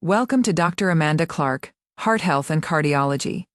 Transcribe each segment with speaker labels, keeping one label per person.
Speaker 1: Welcome to Dr. Amanda Clarke, Heart Health and Cardiology.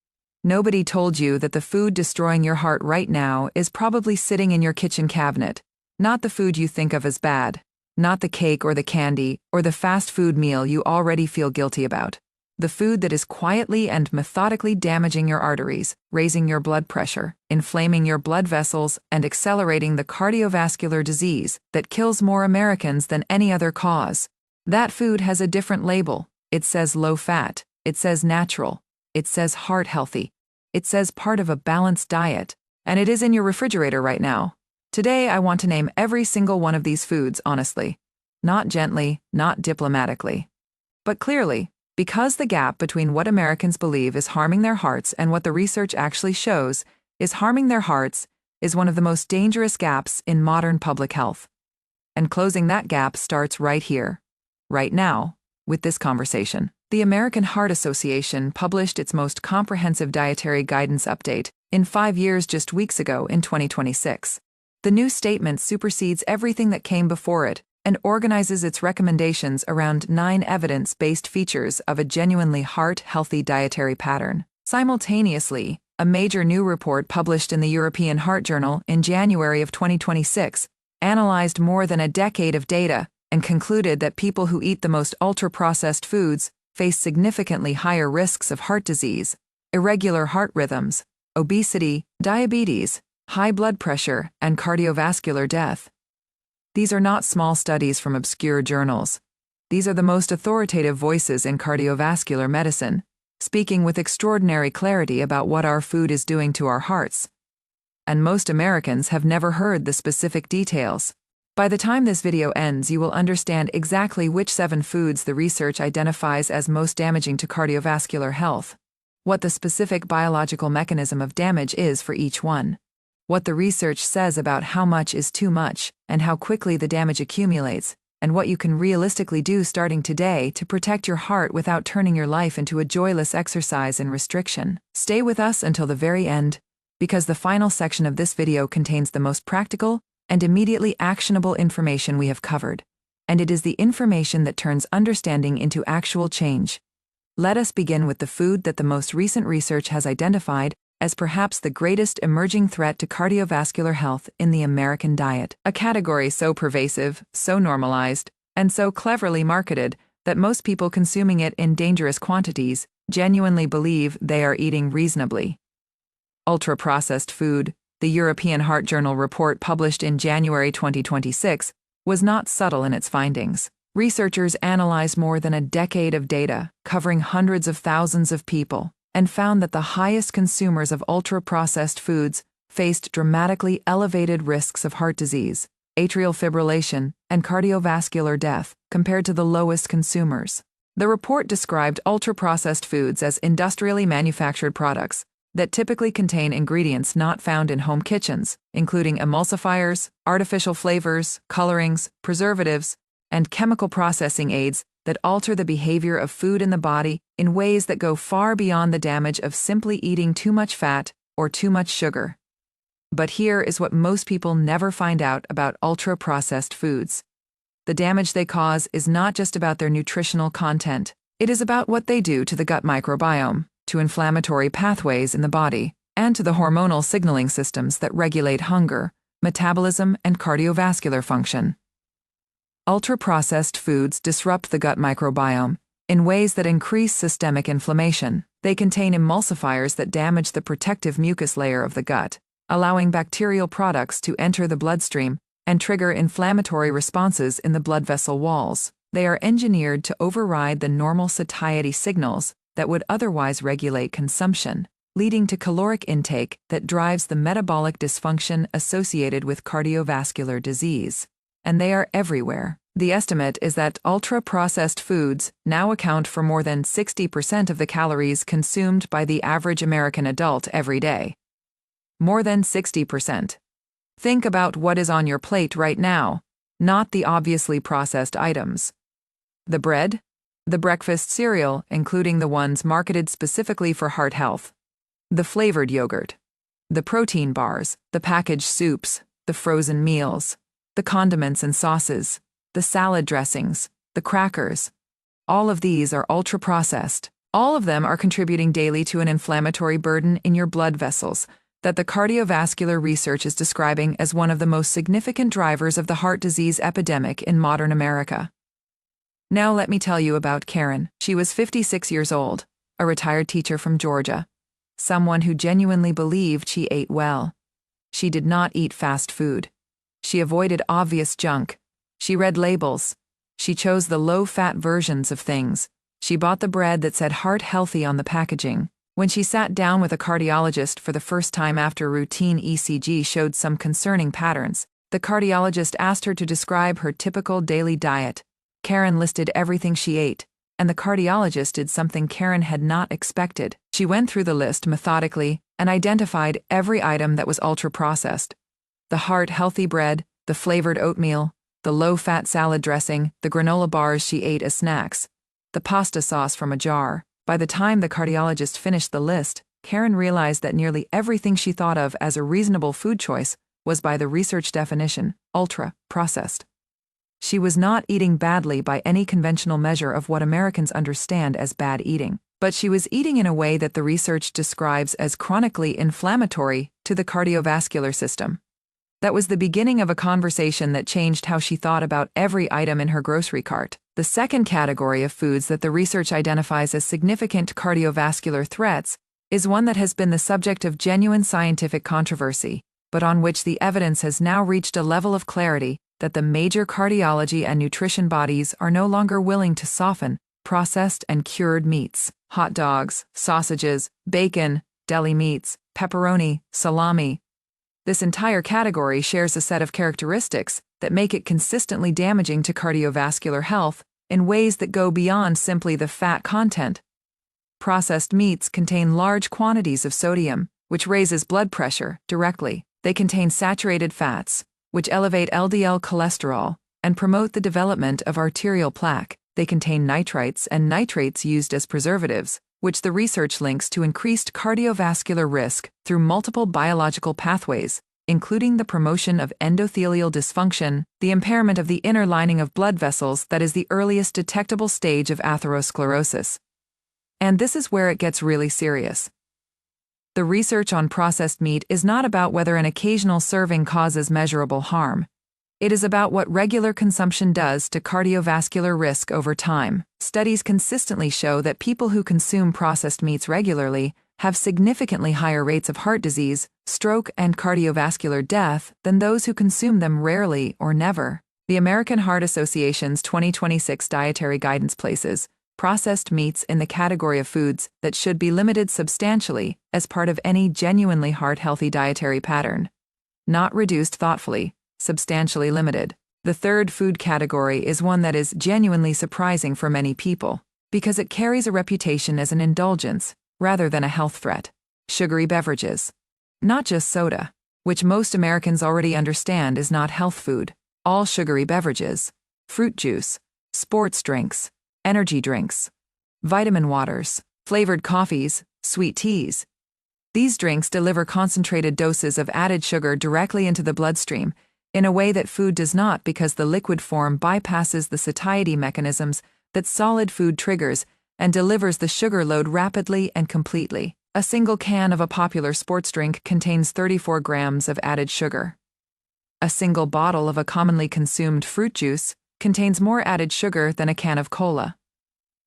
Speaker 1: Nobody told you that the food destroying your heart right now is probably sitting in your kitchen cabinet, not the food you think of as bad, not the cake or the candy or the fast food meal you already feel guilty about. The food that is quietly and methodically damaging your arteries, raising your blood pressure, inflaming your blood vessels, and accelerating the cardiovascular disease that kills more Americans than any other cause. That food has a different label. It says low fat, it says natural, it says heart healthy, it says part of a balanced diet, and it is in your refrigerator right now. Today I want to name every single one of these foods honestly. Not gently, not diplomatically, but clearly, because the gap between what Americans believe is harming their hearts and what the research actually shows is harming their hearts is one of the most dangerous gaps in modern public health. And closing that gap starts right here, right now, with this conversation. The American Heart Association published its most comprehensive dietary guidance update in 5 years just weeks ago in 2026. The new statement supersedes everything that came before it and organizes its recommendations around 9 evidence-based features of a genuinely heart-healthy dietary pattern. Simultaneously, a major new report published in the European Heart Journal in January of 2026 analyzed more than a decade of data and concluded that people who eat the most ultra-processed foods face significantly higher risks of heart disease, irregular heart rhythms, obesity, diabetes, high blood pressure, and cardiovascular death. These are not small studies from obscure journals. These are the most authoritative voices in cardiovascular medicine, speaking with extraordinary clarity about what our food is doing to our hearts. And most Americans have never heard the specific details. By the time this video ends, you will understand exactly which 7 foods the research identifies as most damaging to cardiovascular health, what the specific biological mechanism of damage is for each one, what the research says about how much is too much and how quickly the damage accumulates, and what you can realistically do starting today to protect your heart without turning your life into a joyless exercise in restriction. Stay with us until the very end, because the final section of this video contains the most practical and immediately actionable information we have covered, and it is the information that turns understanding into actual change. Let us begin with the food that the most recent research has identified as perhaps the greatest emerging threat to cardiovascular health in the American diet, a category so pervasive, so normalized, and so cleverly marketed that most people consuming it in dangerous quantities genuinely believe they are eating reasonably. Ultra-processed food. The European Heart Journal report published in January 2026 was not subtle in its findings. Researchers analyzed more than a decade of data, covering hundreds of thousands of people, and found that the highest consumers of ultra-processed foods faced dramatically elevated risks of heart disease, atrial fibrillation, and cardiovascular death compared to the lowest consumers. The report described ultra-processed foods as industrially manufactured products that typically contain ingredients not found in home kitchens, including emulsifiers, artificial flavors, colorings, preservatives, and chemical processing aids that alter the behavior of food in the body in ways that go far beyond the damage of simply eating too much fat or too much sugar. But here is what most people never find out about ultra-processed foods. The damage they cause is not just about their nutritional content. It is about what they do to the gut microbiome, to inflammatory pathways in the body, and to the hormonal signaling systems that regulate hunger, metabolism, and cardiovascular function. Ultra-processed foods disrupt the gut microbiome in ways that increase systemic inflammation. They contain emulsifiers that damage the protective mucus layer of the gut, allowing bacterial products to enter the bloodstream and trigger inflammatory responses in the blood vessel walls. They are engineered to override the normal satiety signals that would otherwise regulate consumption, leading to caloric intake that drives the metabolic dysfunction associated with cardiovascular disease. And they are everywhere. The estimate is that ultra-processed foods now account for more than 60% of the calories consumed by the average American adult every day. More than 60%. Think about what is on your plate right now, not the obviously processed items. The bread, the breakfast cereal, including the ones marketed specifically for heart health, the flavored yogurt, the protein bars, the packaged soups, the frozen meals, the condiments and sauces, the salad dressings, the crackers, All of these are ultra-processed. All of them are contributing daily to an inflammatory burden in your blood vessels that the cardiovascular research is describing as one of the most significant drivers of the heart disease epidemic in modern America. Now let me tell you about Karen. She was 56 years old, a retired teacher from Georgia, someone who genuinely believed she ate well. She did not eat fast food. She avoided obvious junk. She read labels. She chose the low-fat versions of things. She bought the bread that said heart healthy on the packaging. When she sat down with a cardiologist for the first time after routine ECG showed some concerning patterns, the cardiologist asked her to describe her typical daily diet. Karen listed everything she ate, and the cardiologist did something Karen had not expected. She went through the list methodically and identified every item that was ultra-processed. The heart-healthy bread, the flavored oatmeal, the low-fat salad dressing, the granola bars she ate as snacks, the pasta sauce from a jar. By the time the cardiologist finished the list, Karen realized that nearly everything she thought of as a reasonable food choice was, by the research definition, ultra-processed. She was not eating badly by any conventional measure of what Americans understand as bad eating, but she was eating in a way that the research describes as chronically inflammatory to the cardiovascular system. That was the beginning of a conversation that changed how she thought about every item in her grocery cart. The second category of foods that the research identifies as significant cardiovascular threats is one that has been the subject of genuine scientific controversy, but on which the evidence has now reached a level of clarity that the major cardiology and nutrition bodies are no longer willing to soften: processed and cured meats, hot dogs, sausages, bacon, deli meats, pepperoni, salami. This entire category shares a set of characteristics that make it consistently damaging to cardiovascular health in ways that go beyond simply the fat content. Processed meats contain large quantities of sodium, which raises blood pressure directly. They contain saturated fats, which elevate LDL cholesterol and promote the development of arterial plaque. They contain nitrites and nitrates used as preservatives, which the research links to increased cardiovascular risk through multiple biological pathways, including the promotion of endothelial dysfunction, the impairment of the inner lining of blood vessels that is the earliest detectable stage of atherosclerosis. And this is where it gets really serious. The research on processed meat is not about whether an occasional serving causes measurable harm. It is about what regular consumption does to cardiovascular risk over time. Studies consistently show that people who consume processed meats regularly have significantly higher rates of heart disease, stroke, and cardiovascular death than those who consume them rarely or never. The American Heart Association's 2026 dietary guidance places processed meats in the category of foods that should be limited substantially as part of any genuinely heart-healthy dietary pattern. Not reduced thoughtfully, substantially limited. The third food category is one that is genuinely surprising for many people, because it carries a reputation as an indulgence rather than a health threat. Sugary beverages. Not just soda, which most Americans already understand is not health food. All sugary beverages, fruit juice, sports drinks, energy drinks, vitamin waters, flavored coffees, sweet teas. These drinks deliver concentrated doses of added sugar directly into the bloodstream in a way that food does not, because the liquid form bypasses the satiety mechanisms that solid food triggers and delivers the sugar load rapidly and completely. A single can of a popular sports drink contains 34 grams of added sugar. A single bottle of a commonly consumed fruit juice contains more added sugar than a can of cola.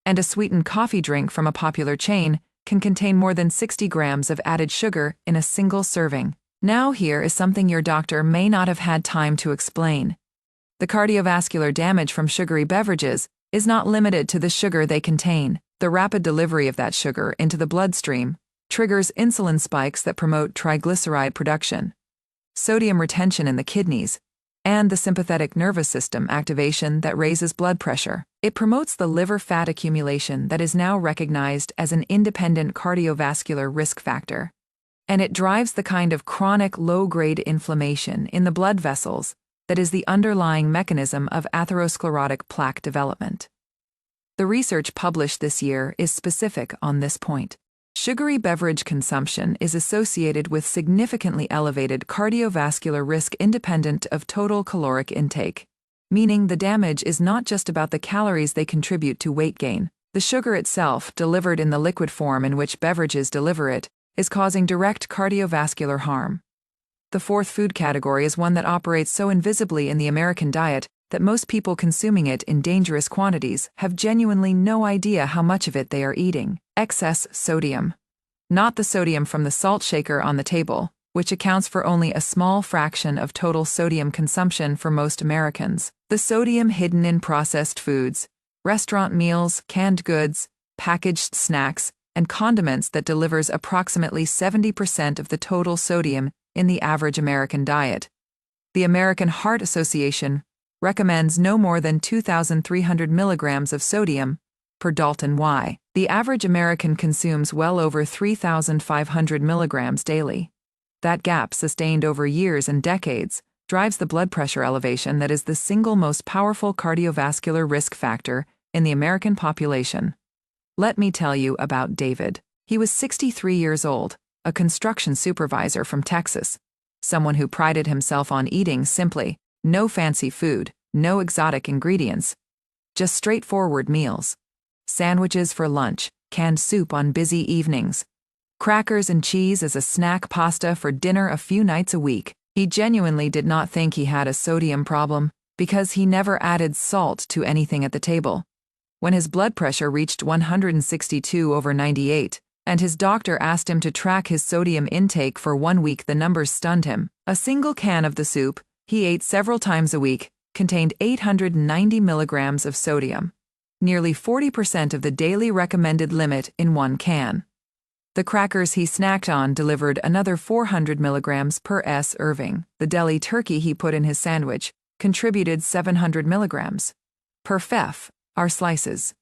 Speaker 1: And a sweetened coffee drink from a popular chain can contain more than 60 grams of added sugar in a single serving. Now here is something your doctor may not have had time to explain. The cardiovascular damage from sugary beverages is not limited to the sugar they contain. The rapid delivery of that sugar into the bloodstream triggers insulin spikes that promote triglyceride production, sodium retention in the kidneys, and the sympathetic nervous system activation that raises blood pressure. It promotes the liver fat accumulation that is now recognized as an independent cardiovascular risk factor. And it drives the kind of chronic low-grade inflammation in the blood vessels that is the underlying mechanism of atherosclerotic plaque development. The research published this year is specific on this point. Sugary beverage consumption is associated with significantly elevated cardiovascular risk independent of total caloric intake. meaning the damage is not just about the calories they contribute to weight gain. The sugar itself, delivered in the liquid form in which beverages deliver it, is causing direct cardiovascular harm. The fourth food category is one that operates so invisibly in the American diet that most people consuming it in dangerous quantities have genuinely no idea how much of it they are eating. Excess sodium. Not the sodium from the salt shaker on the table, which accounts for only a small fraction of total sodium consumption for most Americans. The sodium hidden in processed foods, restaurant meals, canned goods, packaged snacks, and condiments that delivers approximately 70% of the total sodium in the average American diet. The American Heart Association recommends no more than 2,300 milligrams of sodium per Dalton Y. The average American consumes well over 3,500 milligrams daily. That gap, sustained over years and decades, drives the blood pressure elevation that is the single most powerful cardiovascular risk factor in the American population. Let me tell you about David. He was 63 years old, a construction supervisor from Texas, someone who prided himself on eating simply, no fancy food, no exotic ingredients, just straightforward meals. Sandwiches for lunch, canned soup on busy evenings, crackers and cheese as a snack, pasta for dinner a few nights a week. He genuinely did not think he had a sodium problem because he never added salt to anything at the table. When his blood pressure reached 162/98, and his doctor asked him to track his sodium intake for 1 week, the numbers stunned him. A single can of the soup he ate several times a week contained 890 milligrams of sodium, nearly 40% of the daily recommended limit in one can. The crackers he snacked on delivered another 400 milligrams per serving. The deli turkey he put in his sandwich contributed 700 milligrams per our slices.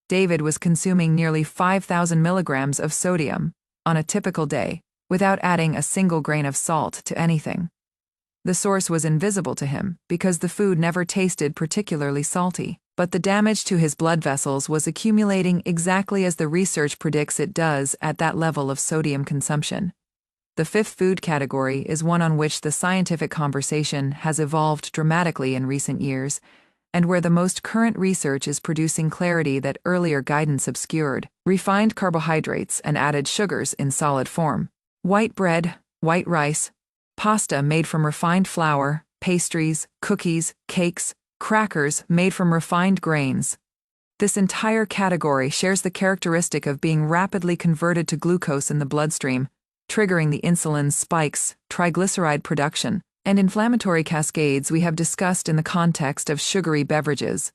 Speaker 1: David was consuming nearly 5,000 milligrams of sodium on a typical day, without adding a single grain of salt to anything. The source was invisible to him because the food never tasted particularly salty, but the damage to his blood vessels was accumulating exactly as the research predicts it does at that level of sodium consumption. The fifth food category is one on which the scientific conversation has evolved dramatically in recent years, and where the most current research is producing clarity that earlier guidance obscured: refined carbohydrates and added sugars in solid form. White bread, white rice, pasta made from refined flour, pastries, cookies, cakes, crackers made from refined grains. This entire category shares the characteristic of being rapidly converted to glucose in the bloodstream, triggering the insulin spikes, triglyceride production, and inflammatory cascades we have discussed in the context of sugary beverages.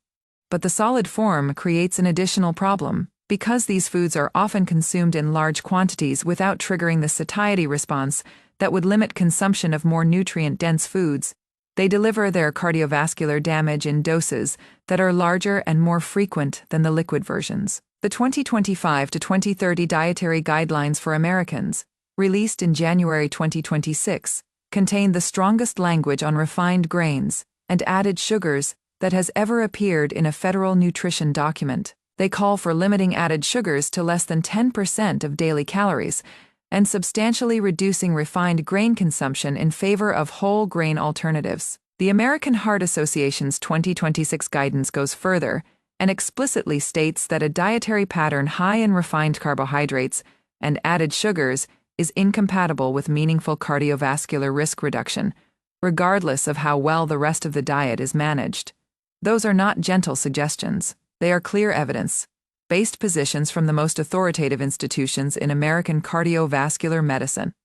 Speaker 1: But the solid form creates an additional problem. Because these foods are often consumed in large quantities without triggering the satiety response that would limit consumption of more nutrient-dense foods, they deliver their cardiovascular damage in doses that are larger and more frequent than the liquid versions. The 2025 to 2030 Dietary Guidelines for Americans, released in January 2026, contain the strongest language on refined grains and added sugars that has ever appeared in a federal nutrition document. They call for limiting added sugars to less than 10% of daily calories and substantially reducing refined grain consumption in favor of whole grain alternatives. The American Heart Association's 2026 guidance goes further and explicitly states that a dietary pattern high in refined carbohydrates and added sugars is incompatible with meaningful cardiovascular risk reduction, regardless of how well the rest of the diet is managed. Those are not gentle suggestions. They are clear evidence-based positions from the most authoritative institutions in American cardiovascular medicine.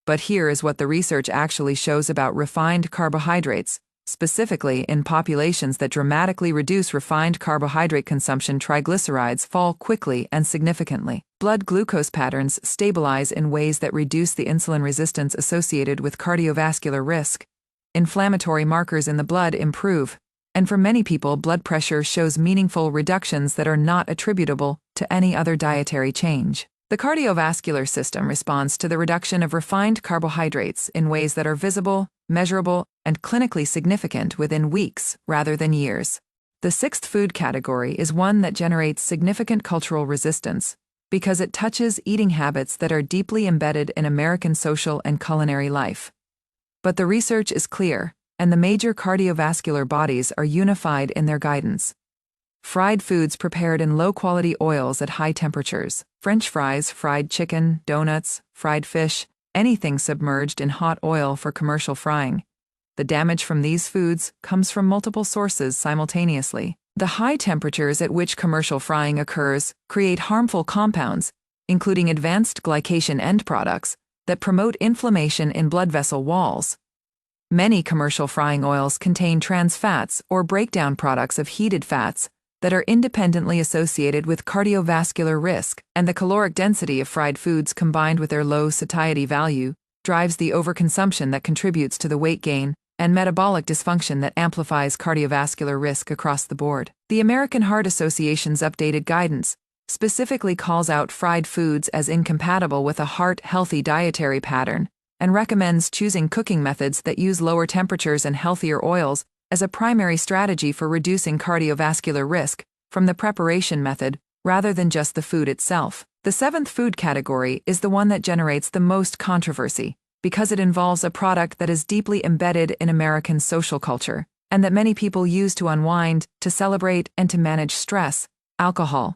Speaker 1: But here is what the research actually shows about refined carbohydrates, specifically in populations that dramatically reduce refined carbohydrate consumption. Triglycerides fall quickly and significantly. Blood glucose patterns stabilize in ways that reduce the insulin resistance associated with cardiovascular risk. Inflammatory markers in the blood improve, and for many people, blood pressure shows meaningful reductions that are not attributable to any other dietary change. The cardiovascular system responds to the reduction of refined carbohydrates in ways that are visible, measurable, and clinically significant within weeks rather than years. The sixth food category is one that generates significant cultural resistance because it touches eating habits that are deeply embedded in American social and culinary life. But the research is clear. and the major cardiovascular bodies are unified in their guidance. Fried foods prepared in low-quality oils at high temperatures, French fries, fried chicken, donuts, fried fish, anything submerged in hot oil for commercial frying. The damage from these foods comes from multiple sources simultaneously. The high temperatures at which commercial frying occurs create harmful compounds, including advanced glycation end products, that promote inflammation in blood vessel walls. Many commercial frying oils contain trans fats or breakdown products of heated fats that are independently associated with cardiovascular risk, and the caloric density of fried foods combined with their low satiety value drives the overconsumption that contributes to the weight gain and metabolic dysfunction that amplifies cardiovascular risk across the board. The American Heart Association's updated guidance specifically calls out fried foods as incompatible with a heart-healthy dietary pattern and recommends choosing cooking methods that use lower temperatures and healthier oils as a primary strategy for reducing cardiovascular risk from the preparation method rather than just the food itself. The seventh food category is the one that generates the most controversy because it involves a product that is deeply embedded in American social culture and that many people use to unwind, to celebrate, and to manage stress: alcohol.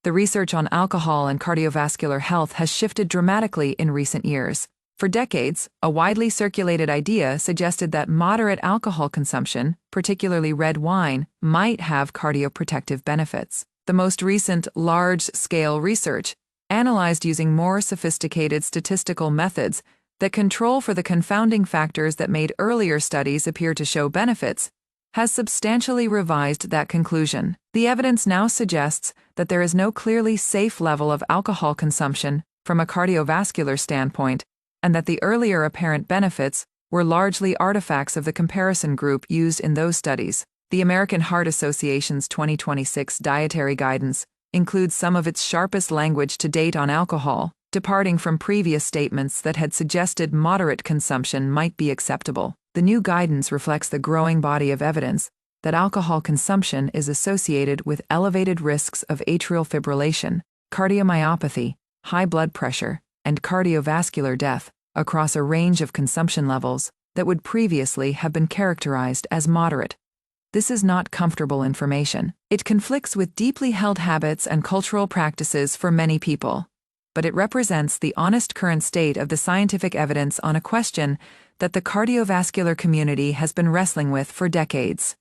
Speaker 1: The research on alcohol and cardiovascular health has shifted dramatically in recent years. For decades, a widely circulated idea suggested that moderate alcohol consumption, particularly red wine, might have cardioprotective benefits. The most recent large-scale research, analyzed using more sophisticated statistical methods that control for the confounding factors that made earlier studies appear to show benefits, has substantially revised that conclusion. The evidence now suggests that there is no clearly safe level of alcohol consumption from a cardiovascular standpoint, and that the earlier apparent benefits were largely artifacts of the comparison group used in those studies. The American Heart Association's 2026 dietary guidance includes some of its sharpest language to date on alcohol, departing from previous statements that had suggested moderate consumption might be acceptable. The new guidance reflects the growing body of evidence that alcohol consumption is associated with elevated risks of atrial fibrillation, cardiomyopathy, high blood pressure, and cardiovascular death across a range of consumption levels that would previously have been characterized as moderate. This is not comfortable information. It conflicts with deeply held habits and cultural practices for many people, but it represents the honest current state of the scientific evidence on a question that the cardiovascular community has been wrestling with for decades.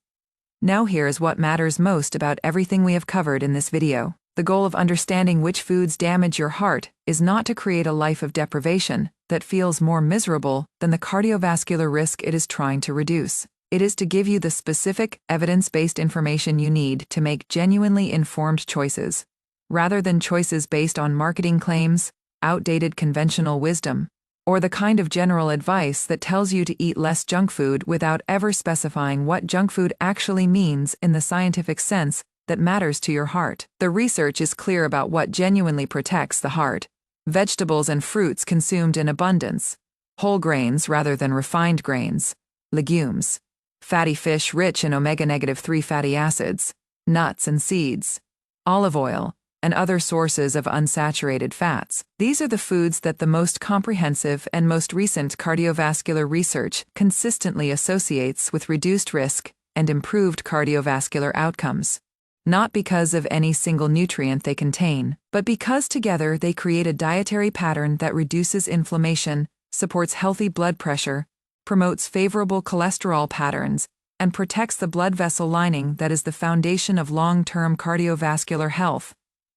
Speaker 1: Now here's what matters most about everything we have covered in this video. The goal of understanding which foods damage your heart is not to create a life of deprivation that feels more miserable than the cardiovascular risk it is trying to reduce. It is to give you the specific, evidence-based information you need to make genuinely informed choices, rather than choices based on marketing claims, outdated conventional wisdom, or the kind of general advice that tells you to eat less junk food without ever specifying what junk food actually means in the scientific sense that matters to your heart. The research is clear about what genuinely protects the heart: vegetables and fruits consumed in abundance, whole grains rather than refined grains, legumes, fatty fish rich in omega-3 fatty acids, nuts and seeds, olive oil, and other sources of unsaturated fats. These are the foods that the most comprehensive and most recent cardiovascular research consistently associates with reduced risk and improved cardiovascular outcomes. Not because of any single nutrient they contain, but because together they create a dietary pattern that reduces inflammation, supports healthy blood pressure, promotes favorable cholesterol patterns, and protects the blood vessel lining that is the foundation of long-term cardiovascular health.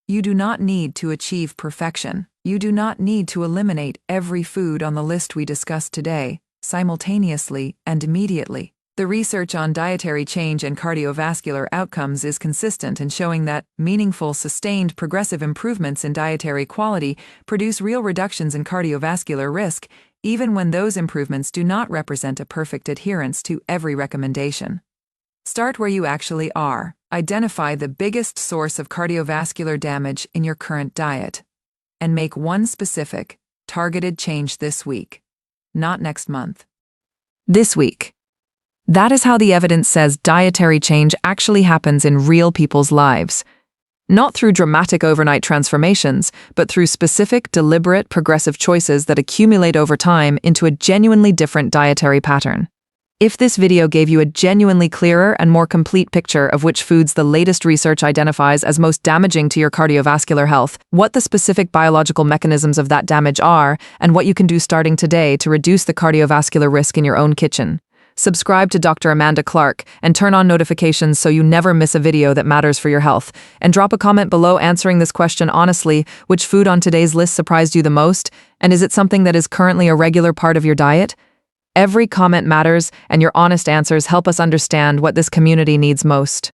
Speaker 1: You do not need to achieve perfection. You do not need to eliminate every food on the list we discussed today, simultaneously and immediately. The research on dietary change and cardiovascular outcomes is consistent in showing that meaningful, sustained, progressive improvements in dietary quality produce real reductions in cardiovascular risk, even when those improvements do not represent a perfect adherence to every recommendation. Start where you actually are. Identify the biggest source of cardiovascular damage in your current diet, and make one specific, targeted change this week, not next month. This week. That is how the evidence says dietary change actually happens in real people's lives. Not through dramatic overnight transformations, but through specific, deliberate, progressive choices that accumulate over time into a genuinely different dietary pattern. If this video gave you a genuinely clearer and more complete picture of which foods the latest research identifies as most damaging to your cardiovascular health, what the specific biological mechanisms of that damage are, and what you can do starting today to reduce the cardiovascular risk in your own kitchen. Subscribe to Dr. Amanda Clarke and turn on notifications so you never miss a video that matters for your health. And drop a comment below answering this question honestly: which food on today's list surprised you the most? And is it something that is currently a regular part of your diet? Every comment matters, and your honest answers help us understand what this community needs most.